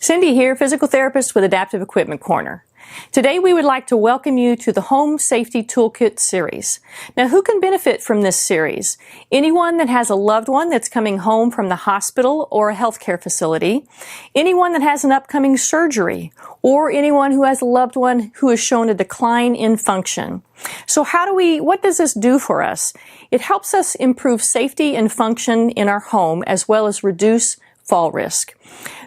Cindy here, physical therapist with Adaptive Equipment Corner. Today we would like to welcome you to the Home Safety Toolkit series. Now, who can benefit from this series? Anyone that has a loved one that's coming home from the hospital or a healthcare facility, anyone that has an upcoming surgery, or anyone who has a loved one who has shown a decline in function. So what does this do for us? It helps us improve safety and function in our home as well as reduce fall risk.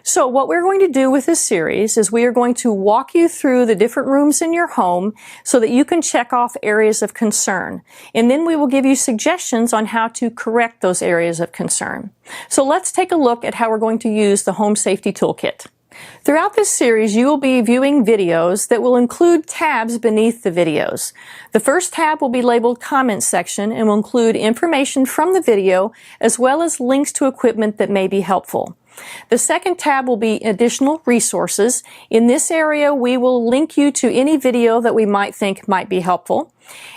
So what we're going to do with this series is we are going to walk you through the different rooms in your home so that you can check off areas of concern. And then we will give you suggestions on how to correct those areas of concern. So let's take a look at how we're going to use the Home Safety Toolkit. Throughout this series, you will be viewing videos that will include tabs beneath the videos. The first tab will be labeled Comment Section and will include information from the video as well as links to equipment that may be helpful. The second tab will be Additional Resources. In this area, we will link you to any video that we might think might be helpful.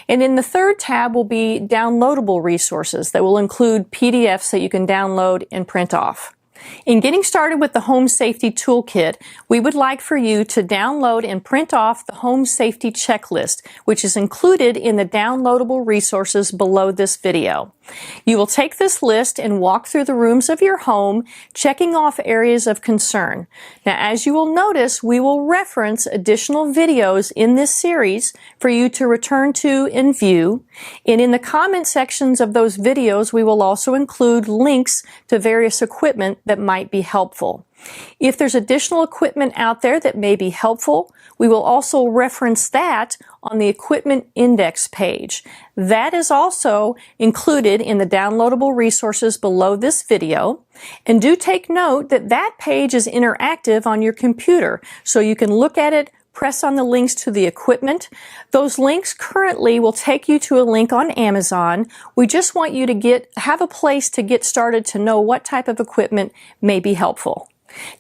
And in the third tab will be Downloadable Resources that will include PDFs that you can download and print off. In getting started with the Home Safety Toolkit, we would like for you to download and print off the Home Safety Checklist, which is included in the downloadable resources below this video. You will take this list and walk through the rooms of your home, checking off areas of concern. Now, as you will notice, we will reference additional videos in this series for you to return to and view. And in the comment sections of those videos, we will also include links to various equipment that might be helpful. If there's additional equipment out there that may be helpful, we will also reference that on the equipment index page. That is also included in the downloadable resources below this video. And do take note that that page is interactive on your computer, so you can look at it, press on the links to the equipment. Those links currently will take you to a link on Amazon. We just want you to have a place to get started to know what type of equipment may be helpful.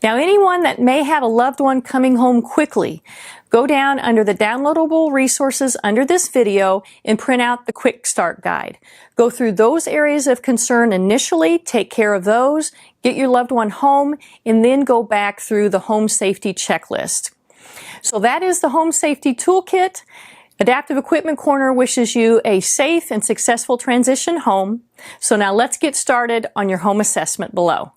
Now, anyone that may have a loved one coming home quickly, go down under the downloadable resources under this video and print out the Quick Start Guide. Go through those areas of concern initially, take care of those, get your loved one home, and then go back through the Home Safety Checklist. So that is the Home Safety Toolkit. Adaptive Equipment Corner wishes you a safe and successful transition home. So now let's get started on your home assessment below.